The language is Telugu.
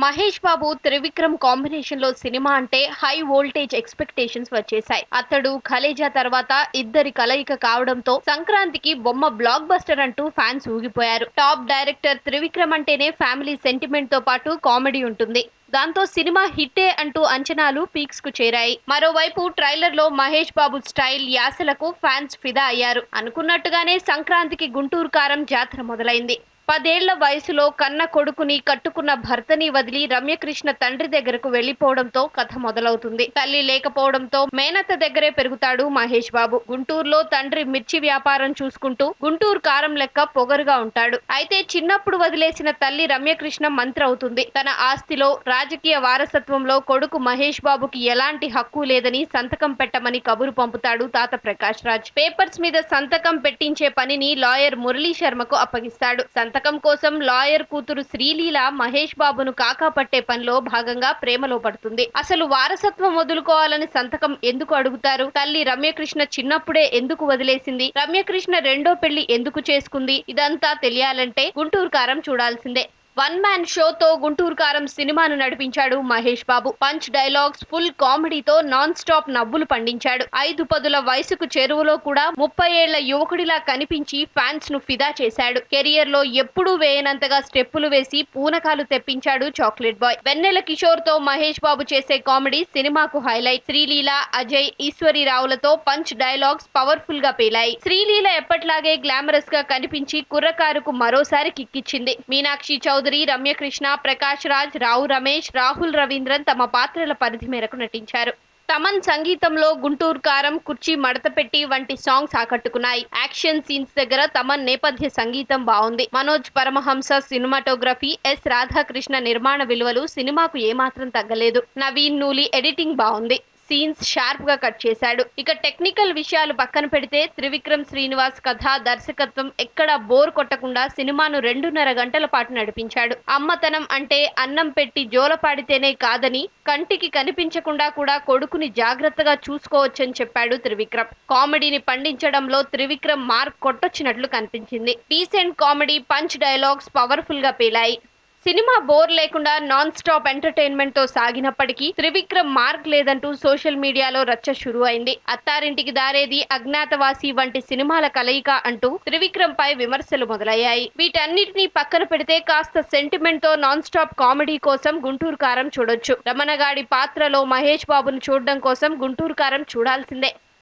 మహేష్ బాబు త్రివిక్రమ్ కాంబినేషన్ లో సినిమా అంటే హై వోల్టేజ్ ఎక్స్పెక్టేషన్స్ వచ్చేసాయి. అతడు కలేజా తర్వాత ఇద్దరి కలయిక కావడంతో సంక్రాంతికి బొమ్మ బ్లాక్ బస్టర్ అంటూ ఫ్యాన్స్ ఊగిపోయారు. టాప్ డైరెక్టర్ త్రివిక్రమ్ అంటేనే ఫ్యామిలీ సెంటిమెంట్ తో పాటు కామెడీ ఉంటుంది. దాంతో సినిమా హిట్టే అంటూ అంచనాలు పీక్స్ కు చేరాయి. మరోవైపు ట్రైలర్ లో మహేష్ బాబు స్టైల్ యాసలకు ఫ్యాన్స్ ఫిదా అయ్యారు. అనుకున్నట్టుగానే సంక్రాంతికి గుంటూరు కారం జాతర మొదలైంది. 10 ఏళ్ల వయసులో కన్న కొడుకుని కట్టుకున్న భర్తని వదిలి రమ్యకృష్ణ తండ్రి దగ్గరకు వెళ్లిపోవడంతో కథ మొదలవుతుంది. తల్లి లేకపోవడంతో మేనత్త దగ్గరే పెరుగుతాడు మహేష్ బాబు. గుంటూరులో తండ్రి మిర్చి వ్యాపారం చూసుకుంటూ గుంటూరు కారం లెక్క పొగరుగా ఉంటాడు. అయితే చిన్నప్పుడు వదిలేసిన తల్లి రమ్యకృష్ణ మంత్రి అవుతుంది. తన ఆస్తిలో రాజకీయ వారసత్వంలో కొడుకు మహేష్ బాబుకి ఎలాంటి హక్కు లేదని సంతకం పెట్టమని కబురు పంపుతాడు తాత ప్రకాష్ రాజ్. పేపర్స్ మీద సంతకం పెట్టించే పనిని లాయర్ మురళీ శర్మకు అప్పగిస్తాడు. సంతకం కోసం లాయర్ కూతురు శ్రీలీల మహేష్ బాబును కాకా పట్టే పనిలో భాగంగా ప్రేమలో పడుతుంది. అసలు వారసత్వం వదులుకోవాలని సంతకం ఎందుకు అడుగుతారు? తల్లి రమ్యకృష్ణ చిన్నప్పుడే ఎందుకు వదిలేసింది? రమ్యకృష్ణ రెండో పెళ్లి ఎందుకు చేసుకుంది? ఇదంతా తెలియాలంటే గుంటూరు కారం చూడాల్సిందే. వన్ మ్యాన్ షోతో గుంటూరు కారం సినిమాను నడిపించాడు Mahesh Babu. Punch dialogues, full కామెడీతో నాన్ స్టాప్ నవ్వులు పండించాడు. 5 పదుల వయసుకు చెరువులో కూడా 30 ఏళ్ల యువకుడిలా కనిపించి ఫ్యాన్స్ ను ఫిదా చేశాడు. కెరియర్ లో ఎప్పుడూ వేయనంతగా స్టెప్పులు వేసి పూనకాలు తెప్పించాడు చాక్లెట్ బాయ్. వెన్నెల కిషోర్ తో మహేష్ బాబు చేసే కామెడీ సినిమాకు హైలైట్. శ్రీలీల, అజయ్, ఈశ్వరి రావులతో పంచ్ డైలాగ్స్ పవర్ఫుల్ గా పేలాయి. శ్రీలీల ఎప్పట్లాగే గ్లామరస్ గా కనిపించి కుర్రకారుకు మరోసారి కిక్కిచ్చింది. మీనాక్షి చౌదరి, రమ్యకృష్ణ, ప్రకాష్ రాజ్, రావు రమేష్, రాహుల్ రవీంద్రన్ తమ పాత్రల పరిధి మేరకు నటించారు. తమన్ సంగీతంలో గుంటూరు కారం, కుర్చీ మడతపెట్టి వంటి సాంగ్స్ ఆకట్టుకున్నాయి. యాక్షన్ సీన్స్ దగ్గర తమన్ నేపథ్య సంగీతం బాగుంది. మనోజ్ పరమహంస సినిమాటోగ్రఫీ, ఎస్ రాధాకృష్ణ నిర్మాణ విలువలు సినిమాకు ఏమాత్రం తగ్గలేదు. నవీన్ నూలి ఎడిటింగ్ బాగుంది. సీన్స్ షార్ప్ గా కట్ చేశాడు. ఇక టెక్నికల్ విషయాలు పక్కన పెడితే త్రివిక్రమ్ శ్రీనివాస్ కథ, దర్శకత్వం ఎక్కడా బోర్ కొట్టకుండా సినిమాను 2.5 గంటల పాటు నడిపించాడు. అమ్మతనం అంటే అన్నం పెట్టి జోలపాడితేనే కాదని, కంటికి కనిపించకుండా కూడా కొడుకుని జాగ్రత్తగా చూసుకోవచ్చని చెప్పాడు త్రివిక్రమ్. కామెడీని పండించడంలో త్రివిక్రమ్ మార్క్ కొట్టొచ్చినట్లు కనిపించింది. Decent comedy, punch dialogues powerful గా పేలాయి. సినిమా బోర్ లేకుండా నాన్ స్టాప్ ఎంటర్టైన్మెంట్ తో సాగినప్పటికీ త్రివిక్రమ్ మార్క్ లేదంటూ సోషల్ మీడియాలో రచ్చ షురూ అయింది. అత్తారింటికి దారేది, అజ్ఞాతవాసి వంటి సినిమాల కలయిక అంటూ త్రివిక్రమ్ పై విమర్శలు మొదలయ్యాయి. వీటన్నిటినీ పక్కన పెడితే కాస్త సెంటిమెంట్ తో నాన్ స్టాప్ కామెడీ కోసం గుంటూరు కారం చూడొచ్చు. రమణగాడి పాత్రలో మహేష్ బాబును చూడడం కోసం గుంటూరు కారం చూడాల్సిందే.